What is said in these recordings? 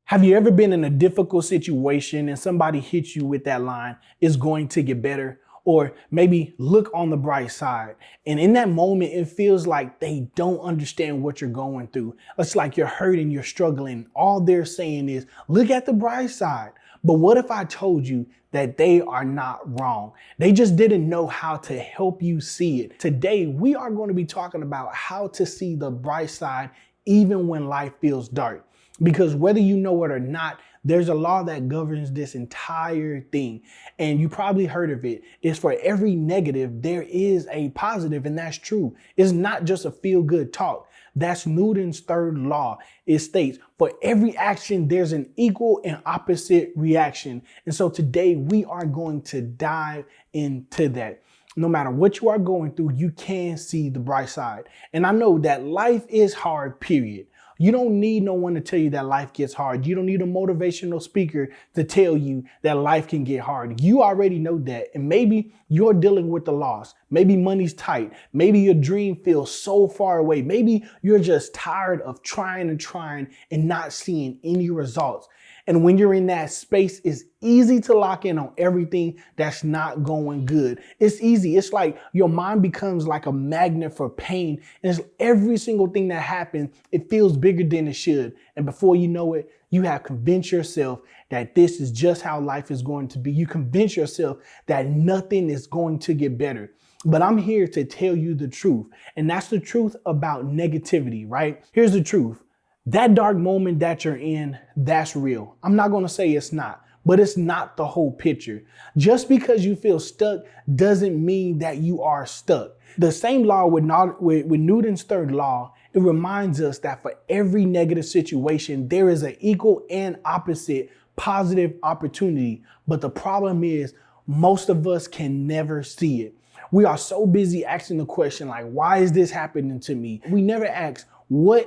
Have you ever been in a difficult situation and somebody hits you with that line, "It's going to get better"? Or maybe look on the bright side. And in that moment, it feels like they don't understand what you're going through. It's like you're hurting, you're struggling. All they're saying is, look at the bright side. But what if I told you that they are not wrong? They just didn't know how to help you see it. Today, we are going to be talking about how to see the bright side even when life feels dark. Because whether you know it or not, there's a law that governs this entire thing. And you probably heard of it. It's for every negative, there is a positive, and that's true. It's not just a feel-good talk. That's Newton's third law. It states, for every action, there's an equal and opposite reaction. And so today we are going to dive into that. No matter what you are going through, you can see the bright side. And I know that life is hard, period. You don't need no one to tell you that life gets hard. You don't need a motivational speaker to tell you that life can get hard. You already know that. And maybe you're dealing with the loss. Maybe money's tight. Maybe your dream feels so far away. Maybe you're just tired of trying and not seeing any results. And when you're in that space, it's easy to lock in on everything that's not going good. It's easy. It's like your mind becomes like a magnet for pain. And it's every single thing that happens, it feels bigger than it should. And before you know it, you have convinced yourself that this is just how life is going to be. You convince yourself that nothing is going to get better. But I'm here to tell you the truth. And that's the truth about negativity, right? Here's the truth. That dark moment that you're in, that's real. I'm not going to say it's not, but it's not the whole picture. Just because you feel stuck doesn't mean that you are stuck. The same law with Newton's third law, it reminds us that for every negative situation, there is an equal and opposite positive opportunity. But the problem is most of us can never see it. We are so busy asking the question like, why is this happening to me? We never ask,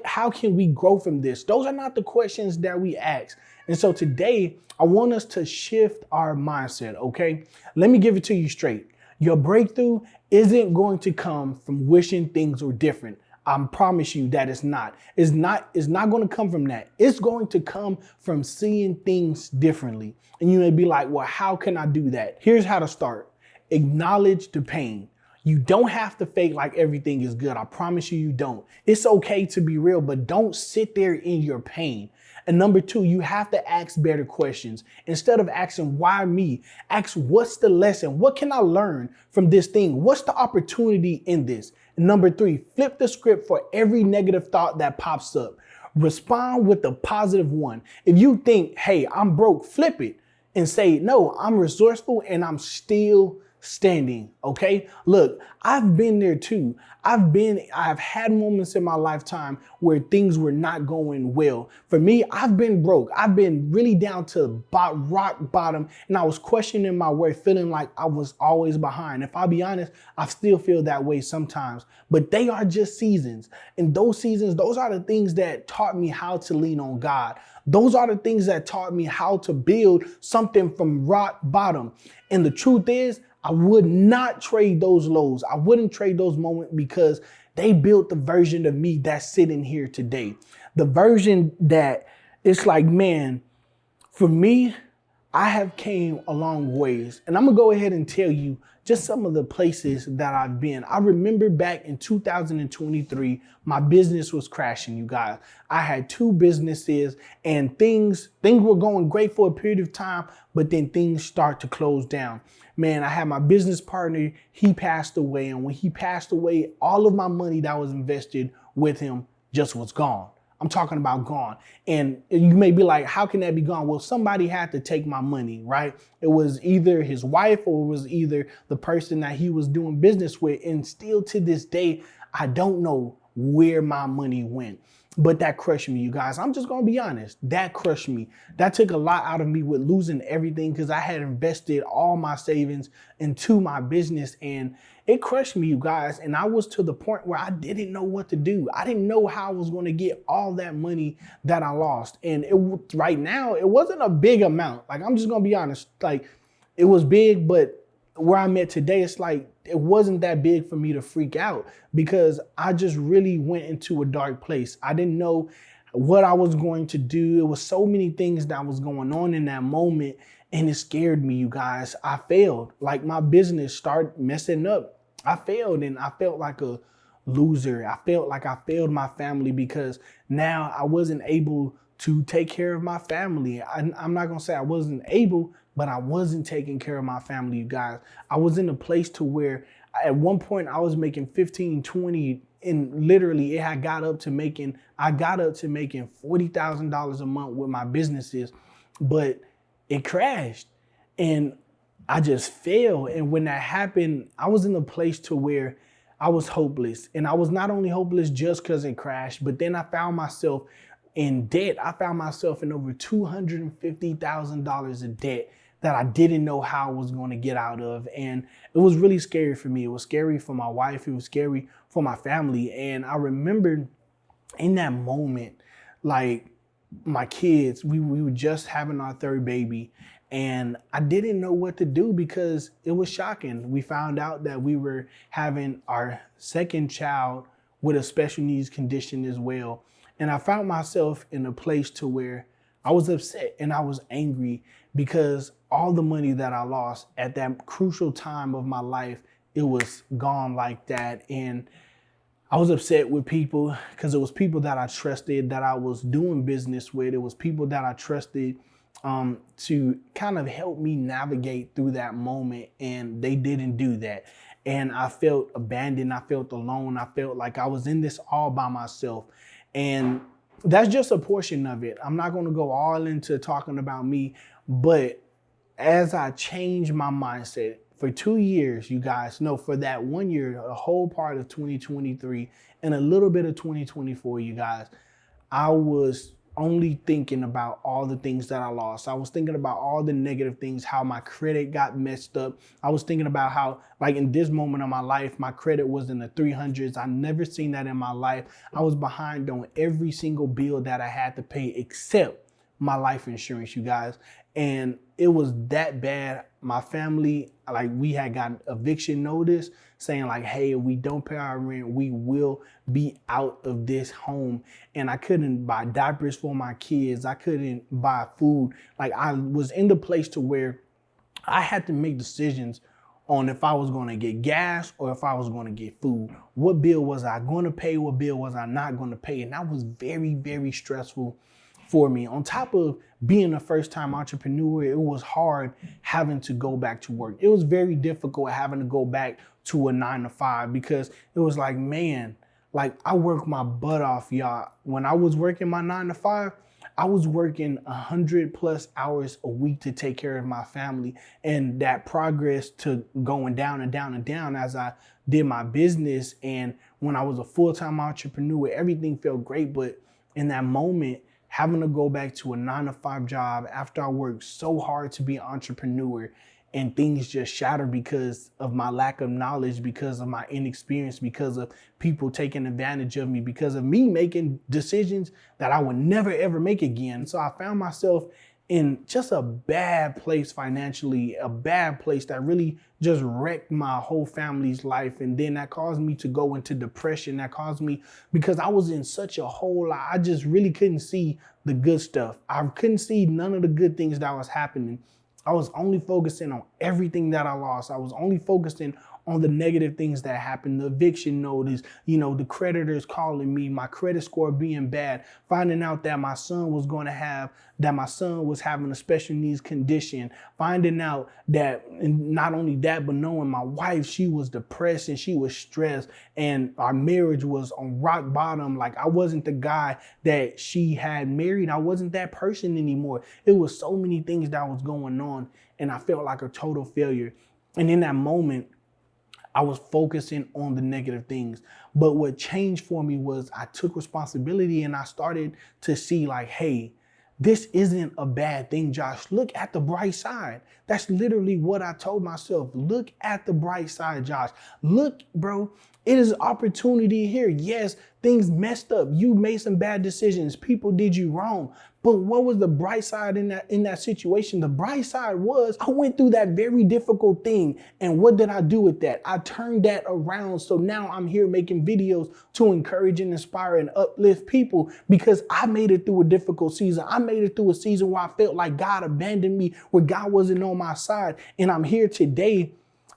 how can we grow from this? Those are not the questions that we ask. And so today, I want us to shift our mindset, okay? Let me give it to you straight. Your breakthrough isn't going to come from wishing things were different. I promise you that it's not. It's not going to come from that. It's going to come from seeing things differently. And you may be like, well, how can I do that? Here's how to start. Acknowledge the pain. You don't have to fake like everything is good. I promise you, you don't. It's okay to be real, but don't sit there in your pain. And number two, you have to ask better questions. Instead of asking, why me? Ask, what's the lesson? What can I learn from this thing? What's the opportunity in this? And number three, flip the script for every negative thought that pops up. Respond with the positive one. If you think, hey, I'm broke, flip it and say, no, I'm resourceful and I'm still standing. Okay. Look, I've been there too. I've had moments in my lifetime where things were not going well. For me, I've been broke. I've been really down to rock bottom, and I was questioning my worth, feeling like I was always behind. If I'll be honest, I still feel that way sometimes, but they are just seasons. And those seasons, those are the things that taught me how to lean on God. Those are the things that taught me how to build something from rock bottom. And the truth is, I would not trade those lows. I wouldn't trade those moments because they built the version of me that's sitting here today. The version that it's like, man, for me, I have came a long ways. And I'm going to go ahead and tell you just some of the places that I've been. I remember back in 2023, my business was crashing, you guys. I had two businesses and things were going great for a period of time, but then things start to close down. Man, I had my business partner, he passed away. And when he passed away, all of my money that was invested with him just was gone. I'm talking about gone. And you may be like, how can that be gone? Well, somebody had to take my money, right? It was either his wife or it was either the person that he was doing business with. And still to this day, I don't know where my money went. But that crushed me, you guys. I'm just going to be honest. That crushed me. That took a lot out of me with losing everything because I had invested all my savings into my business, and it crushed me, you guys. And I was to the point where I didn't know what to do. I didn't know how I was going to get all that money that I lost. And right now, it wasn't a big amount. Like, I'm just going to be honest. Like, it was big, but where I'm at today, it's like, it wasn't that big for me to freak out because I just really went into a dark place. I didn't know what I was going to do. It was so many things that was going on in that moment, and it scared me, you guys. I failed. Like, my business started messing up. I failed, and I felt like a loser. I felt like I failed my family because now I wasn't able to take care of my family. I'm not gonna say I wasn't able, but I wasn't taking care of my family, you guys. I was in a place to where at one point I was making 15, 20, and literally it had I got up to making $40,000 a month with my businesses, but it crashed and I just failed. And when that happened, I was in a place to where I was hopeless. And I was not only hopeless just because it crashed, but then I found myself in debt. I found myself in over $250,000 in debt that I didn't know how I was going to get out of. And it was really scary for me. It was scary for my wife. It was scary for my family. And I remember in that moment, like, my kids, we were just having our third baby, and I didn't know what to do because it was shocking. We found out that we were having our second child with a special needs condition as well. And I found myself in a place to where I was upset and I was angry because all the money that I lost at that crucial time of my life, it was gone like that. And I was upset with people because it was people that I trusted, that I was doing business with. It was people that I trusted to kind of help me navigate through that moment, and they didn't do that. And I felt abandoned. I felt alone. I felt like I was in this all by myself. And that's just a portion of it. I'm not going to go all into talking about me, but as I changed my mindset, for 2 years, you guys know, for that 1 year, a whole part of 2023 and a little bit of 2024, you guys, I was only thinking about all the things that I lost. I was thinking about all the negative things, how my credit got messed up. I was thinking about how, like, in this moment of my life, my credit was in the 300s. I never seen that in my life. I was behind on every single bill that I had to pay except my life insurance, you guys. And it was that bad. My family, like, we had gotten eviction notice saying like, hey, if we don't pay our rent, we will be out of this home. And I couldn't buy diapers for my kids. I couldn't buy food. Like, I was in the place to where I had to make decisions on if I was going to get gas or if I was going to get food. What bill was I going to pay? What bill was I not going to pay? And that was very, very stressful for me. On top of being a first-time entrepreneur, it was hard having to go back to work. It was very difficult having to go back to a 9 to 5 because it was like, man, like, I worked my butt off, y'all. When I was working my 9 to 5, I was working 100+ hours a week to take care of my family, and that progress to going down and down and down as I did my business. And when I was a full-time entrepreneur, everything felt great. But in that moment, having to go back to a 9 to 5 job after I worked so hard to be an entrepreneur, and things just shattered because of my lack of knowledge, because of my inexperience, because of people taking advantage of me, because of me making decisions that I would never, ever make again. So I found myself in just a bad place financially, a bad place that really just wrecked my whole family's life. And then that caused me to go into depression. That caused me, because I was in such a hole, I just really couldn't see the good stuff. I couldn't see none of the good things that was happening. I was only focusing on everything that I lost. I was only focusing on the negative things that happened, the eviction notice, the creditors calling me, my credit score being bad, finding out that my son was having a special needs condition, finding out that, and not only that, but knowing my wife, she was depressed and she was stressed, and our marriage was on rock bottom. Like, I wasn't the guy that she had married. I wasn't that person anymore. It was so many things that was going on, and I felt like a total failure. And in that moment, I was focusing on the negative things. But what changed for me was I took responsibility and I started to see like, hey, this isn't a bad thing, Josh. Look at the bright side. That's literally what I told myself. Look at the bright side, Josh. Look, bro, it is opportunity here. Yes, things messed up. You made some bad decisions. People did you wrong. But what was the bright side in that situation? The bright side was I went through that very difficult thing. And what did I do with that? I turned that around. So now I'm here making videos to encourage and inspire and uplift people because I made it through a difficult season. I made it through a season where I felt like God abandoned me, where God wasn't on my side. And I'm here today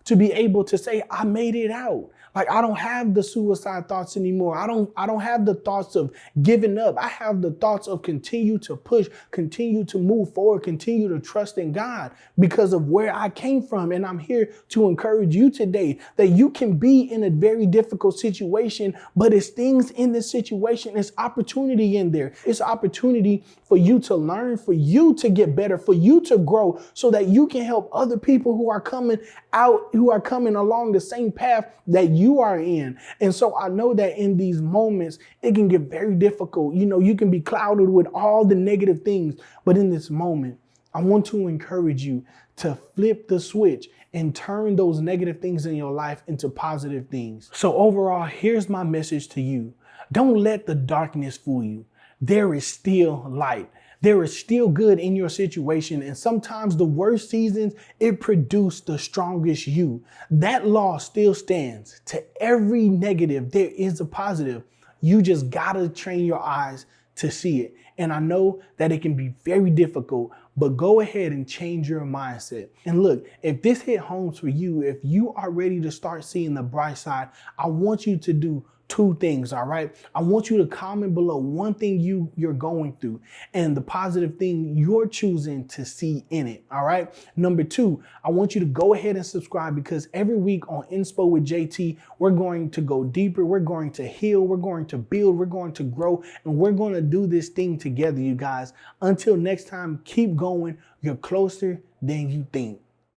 to be able to say I made it out. Like I don't have the suicide thoughts anymore. I don't have the thoughts of giving up. I have the thoughts of continue to push, continue to move forward, continue to trust in God because of where I came from. And I'm here to encourage you today that you can be in a very difficult situation, but it's things in this situation. It's opportunity in there. It's opportunity for you to learn, for you to get better, for you to grow so that you can help other people who are coming out, who are coming along the same path that you are in. And so I know that in these moments, it can get very difficult. You know, you can be clouded with all the negative things. But in this moment, I want to encourage you to flip the switch and turn those negative things in your life into positive things. So overall, here's my message to you. Don't let the darkness fool you. There is still light. There is still good in your situation. And sometimes the worst seasons, it produced the strongest you. That law still stands. To every negative, there is a positive. You just gotta train your eyes to see it. And I know that it can be very difficult, but go ahead and change your mindset. And look, if this hit home for you, if you are ready to start seeing the bright side, I want you to do two things, all right? I want you to comment below one thing you're going through and the positive thing you're choosing to see in it, all right? Number two, I want you to go ahead and subscribe because every week on Inspo with JT, we're going to go deeper, we're going to heal, we're going to build, we're going to grow, and we're going to do this thing together, you guys. Until next time, keep going. You're closer than you think.